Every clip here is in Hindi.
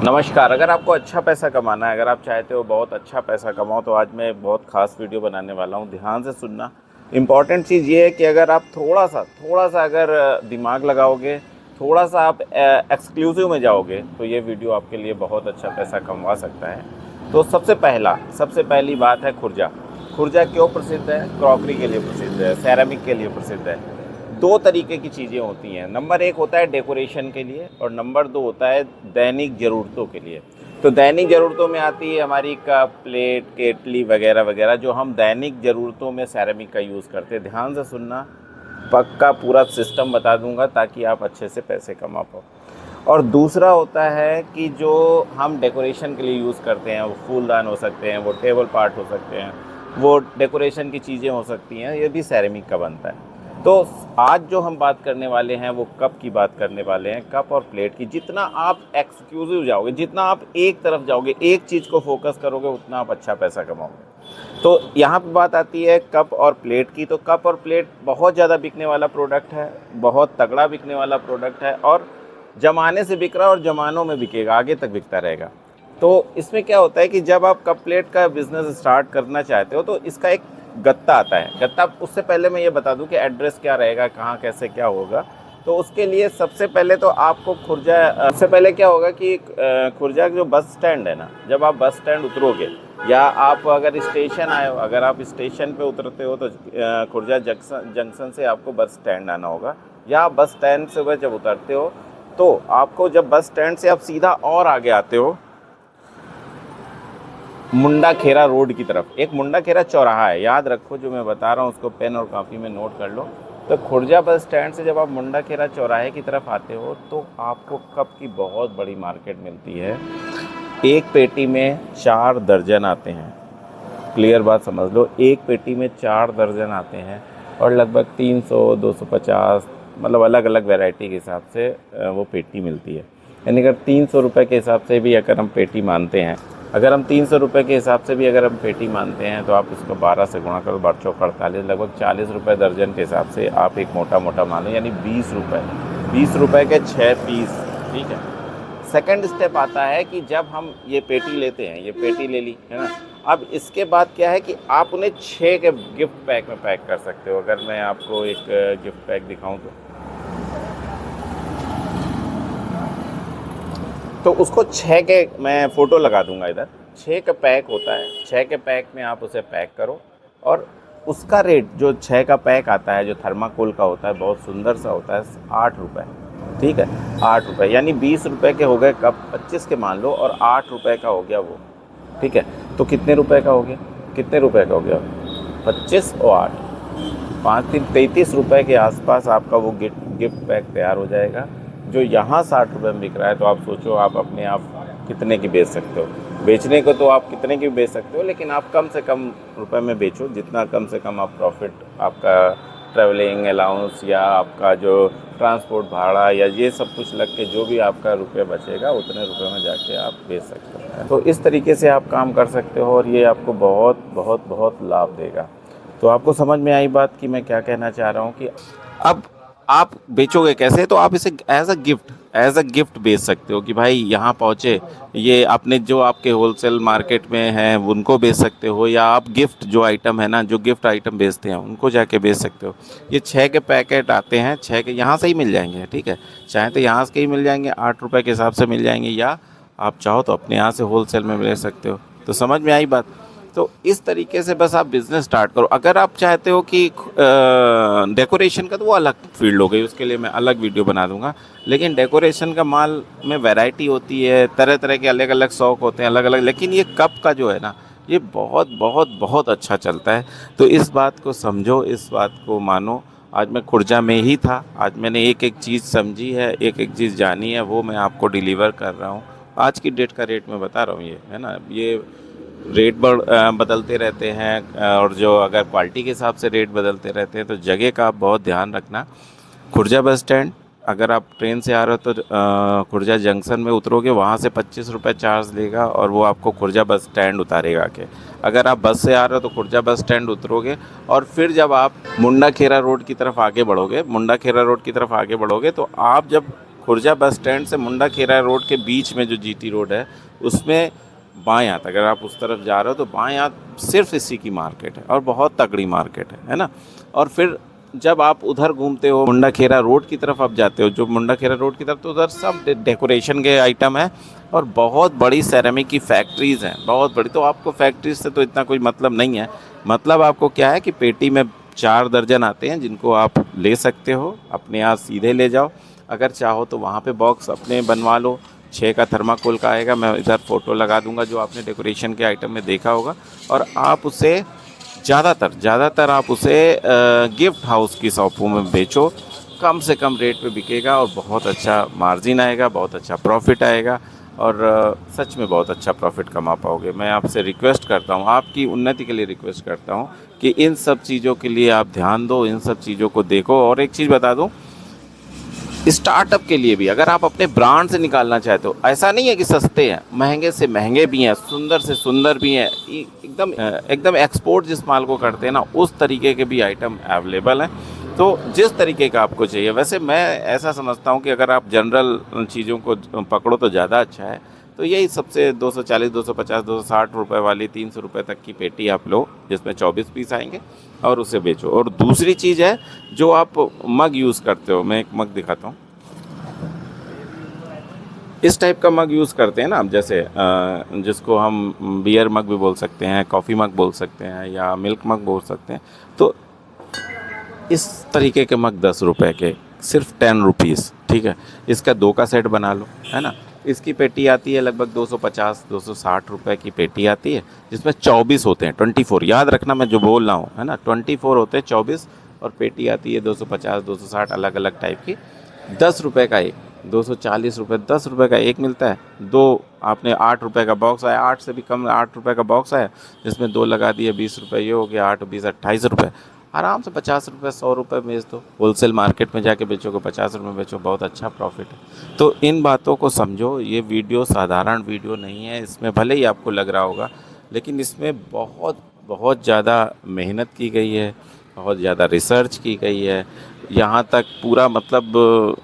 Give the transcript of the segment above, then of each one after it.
नमस्कार। अगर आपको अच्छा पैसा कमाना है, अगर आप चाहते हो बहुत अच्छा पैसा कमाओ, तो आज मैं बहुत ख़ास वीडियो बनाने वाला हूँ। ध्यान से सुनना। इम्पॉर्टेंट चीज़ ये है कि अगर आप थोड़ा सा अगर दिमाग लगाओगे, थोड़ा-सा आप एक्सक्लूसिव में जाओगे, तो ये वीडियो आपके लिए बहुत अच्छा पैसा कमवा सकता है। तो सबसे पहली बात है खुर्जा। खुर्जा क्यों प्रसिद्ध है? क्रॉकरी के लिए प्रसिद्ध है, सेरामिक के लिए प्रसिद्ध है। दो तरीके की चीज़ें होती हैं। नंबर एक होता है डेकोरेशन के लिए और नंबर दो होता है दैनिक ज़रूरतों के लिए। तो दैनिक ज़रूरतों में आती है हमारी कप, प्लेट, केटली वगैरह वगैरह, जो हम दैनिक ज़रूरतों में सेरेमिक का यूज़ करते हैं। ध्यान से सुनना, पक्का पूरा सिस्टम बता दूंगा ताकि आप अच्छे से पैसे कमा पाओ। और दूसरा होता है कि जो हम डेकोरेशन के लिए यूज़ करते हैं, वो फूलदान हो सकते हैं, वो टेबल पार्ट हो सकते हैं, वो डेकोरेशन की चीज़ें हो सकती हैं, ये भी सेरेमिक का बनता है। तो आज जो हम बात करने वाले हैं वो कप की बात करने वाले हैं, कप और प्लेट की। जितना आप एक्सक्लूसिव जाओगे, जितना आप एक तरफ जाओगे, एक चीज़ को फोकस करोगे, उतना आप अच्छा पैसा कमाओगे। तो यहाँ पे बात आती है कप और प्लेट की। तो कप और प्लेट बहुत ज़्यादा बिकने वाला प्रोडक्ट है, बहुत तगड़ा बिकने वाला प्रोडक्ट है और ज़माने से बिक रहा है और ज़मानों में बिकेगा, आगे तक बिकता रहेगा। तो इसमें क्या होता है कि जब आप कप प्लेट का बिज़नेस स्टार्ट करना चाहते हो तो इसका एक गत्ता आता है। गत्ता, उससे पहले मैं ये बता दूं कि एड्रेस क्या रहेगा, कहाँ कैसे क्या होगा। तो उसके लिए सबसे पहले तो आपको खुर्जा, सबसे पहले क्या होगा कि खुर्जा जो बस स्टैंड है ना, जब आप बस स्टैंड उतरोगे या आप अगर स्टेशन आए हो, अगर आप स्टेशन पे उतरते हो तो खुर्जा जंक्शन से आपको बस स्टैंड आना होगा। या आप बस स्टैंड से जब उतरते हो तो आपको, जब बस स्टैंड से आप सीधा और आगे आते हो मुंडा खेरा रोड की तरफ, एक मुंडा खेरा चौराहा है, याद रखो जो मैं बता रहा हूँ उसको पेन और काफ़ी में नोट कर लो। तो खुर्जा बस स्टैंड से जब आप मुंडा खेरा चौराहे की तरफ आते हो तो आपको कप की बहुत बड़ी मार्केट मिलती है। एक पेटी में 4 दर्जन आते हैं। क्लियर बात समझ लो, एक पेटी में 4 दर्जन आते हैं और लगभग 300, 250, मतलब अलग अलग वैरायटी के हिसाब से वो पेटी मिलती है। यानी अगर 300 रुपये के हिसाब से भी अगर हम पेटी मानते हैं, अगर हम 300 रुपये के हिसाब से भी अगर हम पेटी मानते हैं तो आप इसको 12 से गुणा करो, 12×4 = 48, लगभग 40 रुपये दर्जन के हिसाब से आप एक मोटा मानो, यानी 20 रुपये के 6 पीस। ठीक है। सेकंड स्टेप आता है कि जब हम ये पेटी लेते हैं, ये पेटी ले ली है ना, अब इसके बाद क्या है कि आप उन्हें 6 के गिफ्ट पैक में पैक कर सकते हो। अगर मैं आपको एक गिफ्ट पैक दिखाऊं तो उसको 6 के, मैं फ़ोटो लगा दूंगा इधर, 6 का पैक होता है। 6 के पैक में आप उसे पैक करो और उसका रेट जो 6 का पैक आता है, जो थर्माकोल का होता है, बहुत सुंदर सा होता है, 8 रुपये। ठीक है, 8 रुपये, यानी 20 रुपये के हो गए कप, 25 के मान लो, और 8 रुपये का हो गया वो। ठीक है, तो कितने रुपए का हो गया, कितने रुपए का हो गया? 25 और 8, 5 3 33 रुपये के आसपास आपका वो गिफ्ट पैक तैयार हो जाएगा, जो यहाँ 60 रुपये में बिक रहा है। तो आप सोचो आप अपने आप कितने की बेच सकते हो। बेचने को तो आप कितने की बेच सकते हो, लेकिन आप कम से कम रुपए में बेचो, जितना कम से कम आप प्रॉफिट, आपका ट्रैवलिंग अलाउंस या आपका जो ट्रांसपोर्ट भाड़ा या ये सब कुछ लग के जो भी आपका रुपये बचेगा, उतने रुपए में जाके आप बेच सकते हो। तो इस तरीके से आप काम कर सकते हो और ये आपको बहुत बहुत बहुत लाभ देगा। तो आपको समझ में आई बात कि मैं क्या कहना चाह रहा हूँ कि अब आप बेचोगे कैसे? तो आप इसे एज अ गिफ्ट बेच सकते हो कि भाई यहाँ पहुँचे, ये आपने जो आपके होलसेल मार्केट में हैं उनको बेच सकते हो, या आप गिफ्ट जो आइटम है ना, जो गिफ्ट आइटम बेचते हैं उनको जाके बेच सकते हो। ये 6 के पैकेट आते हैं, 6 के यहाँ से ही मिल जाएंगे। ठीक है, चाहे तो यहाँ से ही मिल जाएंगे, 8 रुपये के हिसाब से मिल जाएंगे, या आप चाहो तो अपने यहाँ से होलसेल में ले सकते हो। तो समझ में आई बात? तो इस तरीके से बस आप बिज़नेस स्टार्ट करो। अगर आप चाहते हो कि डेकोरेशन का, तो वो अलग फील्ड हो गई, उसके लिए मैं अलग वीडियो बना दूंगा। लेकिन डेकोरेशन का माल में वैरायटी होती है, तरह तरह के अलग अलग शौक होते हैं, अलग अलग। लेकिन ये कप का जो है ना, ये बहुत बहुत बहुत अच्छा चलता है। तो इस बात को समझो, इस बात को मानो। आज मैं खुर्जा में ही था, आज मैंने एक एक चीज़ समझी है, एक एक चीज़ जानी है, वो मैं आपको डिलीवर कर रहा हूँ। आज की डेट का रेट मैं बता रहा हूँ, ये है ना, ये रेट बदलते रहते हैं और जो अगर क्वालिटी के हिसाब से रेट बदलते रहते हैं। तो जगह का आप बहुत ध्यान रखना। खुर्जा बस स्टैंड, अगर आप ट्रेन से आ रहे हो तो खुर्जा जंक्शन में उतरोगे, वहाँ से 25 रुपये चार्ज लेगा और वो आपको खुर्जा बस स्टैंड उतारेगा के। अगर आप बस से आ रहे हो तो खुर्जा बस स्टैंड उतरोगे और फिर जब आप मुंडा खेरा रोड की तरफ आगे बढ़ोगे, तो आप जब खुर्जा बस स्टैंड से मुंडा खेरा रोड के बीच में जो जीटी रोड है उसमें बाएं हाथ, अगर आप उस तरफ जा रहे हो तो बाएं हाथ सिर्फ इसी की मार्केट है और बहुत तगड़ी मार्केट है ना। और फिर जब आप उधर घूमते हो मुंडा खेरा रोड की तरफ आप जाते हो, जो मुंडा खेरा रोड की तरफ, तो उधर सब डेकोरेशन के आइटम है और बहुत बड़ी सेरेमिक की फैक्ट्रीज़ हैं, बहुत बड़ी। तो आपको फैक्ट्रीज से तो इतना कोई मतलब नहीं है, मतलब आपको क्या है कि पेटी में 4 दर्जन आते हैं जिनको आप ले सकते हो, अपने यहाँ सीधे ले जाओ। अगर चाहो तो वहाँ पे बॉक्स अपने बनवा लो। 6 का थर्माकोल का आएगा, मैं इधर फ़ोटो लगा दूंगा जो आपने डेकोरेशन के आइटम में देखा होगा। और आप उसे ज़्यादातर आप उसे गिफ्ट हाउस की शॉपों में बेचो, कम से कम रेट पे बिकेगा और बहुत अच्छा मार्जिन आएगा, बहुत अच्छा प्रॉफिट आएगा और सच में बहुत अच्छा प्रॉफिट कमा पाओगे। मैं आपसे रिक्वेस्ट करता हूँ, आपकी उन्नति के लिए रिक्वेस्ट करता हूँ कि इन सब चीज़ों के लिए आप ध्यान दो, इन सब चीज़ों को देखो। और एक चीज़ बता दूँ, स्टार्टअप के लिए भी अगर आप अपने ब्रांड से निकालना चाहते हो, ऐसा नहीं है कि सस्ते हैं, महंगे से महंगे भी हैं, सुंदर से सुंदर भी हैं, एकदम एक्सपोर्ट जिस माल को करते हैं ना उस तरीके के भी आइटम अवेलेबल हैं। तो जिस तरीके का आपको चाहिए, वैसे मैं ऐसा समझता हूँ कि अगर आप जनरल चीज़ों को पकड़ो तो ज़्यादा अच्छा है। तो यही सबसे 240, 250, 260 रुपये वाली 300 रुपये तक की पेटी आप लो जिसमें 24 पीस आएंगे और उसे बेचो। और दूसरी चीज़ है जो आप मग यूज़ करते हो, मैं एक मग दिखाता हूँ। इस टाइप का मग यूज़ करते हैं ना आप, जैसे जिसको हम बियर मग भी बोल सकते हैं, कॉफ़ी मग बोल सकते हैं या मिल्क मग बोल सकते हैं। तो इस तरीके के मग 10 रुपये के, सिर्फ 10 रुपीज़, ठीक है। इसका 2 का सेट बना लो, है ना। इसकी पेटी आती है लगभग 250, 260 रुपये की पेटी आती है जिसमें 24 होते हैं, 24, याद रखना मैं जो बोल रहा हूँ, है ना, 24 होते हैं, 24। और पेटी आती है 250, 260 अलग अलग टाइप की। 10 रुपये का एक, 240 रुपये, 10 रुपये का एक मिलता है। दो आपने 8 रुपये का बॉक्स आया, 8 से भी कम, 8 रुपये का बॉक्स आया जिसमें 2 लगा दिए, 20 रुपये ये हो गया, 8, 20, 28 रुपये। आराम से 50 रुपये, 100 रुपये बेच दो। होलसेल मार्केट में जाके बेचोगे 50 रुपये बेचो, बहुत अच्छा प्रॉफिट है। तो इन बातों को समझो। ये वीडियो साधारण वीडियो नहीं है, इसमें भले ही आपको लग रहा होगा लेकिन इसमें बहुत बहुत ज़्यादा मेहनत की गई है, बहुत ज़्यादा रिसर्च की गई है। यहाँ तक पूरा मतलब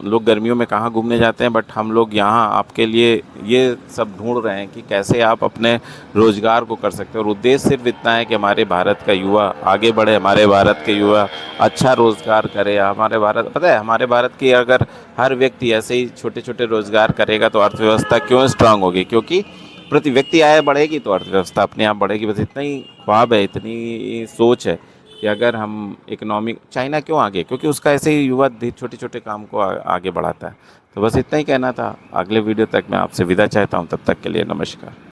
लोग गर्मियों में कहाँ घूमने जाते हैं, बट हम लोग यहाँ आपके लिए ये सब ढूंढ रहे हैं कि कैसे आप अपने रोज़गार को कर सकते हो। और उद्देश्य सिर्फ इतना है कि हमारे भारत का युवा आगे बढ़े, हमारे भारत के युवा अच्छा रोज़गार करे। हमारे भारत, पता है, हमारे भारत की अगर हर व्यक्ति ऐसे ही छोटे छोटे रोज़गार करेगा तो अर्थव्यवस्था क्यों स्ट्रांग होगी, क्योंकि प्रति व्यक्ति आय बढ़ेगी तो अर्थव्यवस्था अपने आप बढ़ेगी। बस इतना ही ख्वाब है, इतनी सोच है कि अगर हम इकोनॉमिक, चाइना क्यों आगे, क्योंकि उसका ऐसे ही युवा छोटे छोटे काम को आगे बढ़ाता है। तो बस इतना ही कहना था। अगले वीडियो तक मैं आपसे विदा चाहता हूँ, तब तक के लिए नमस्कार।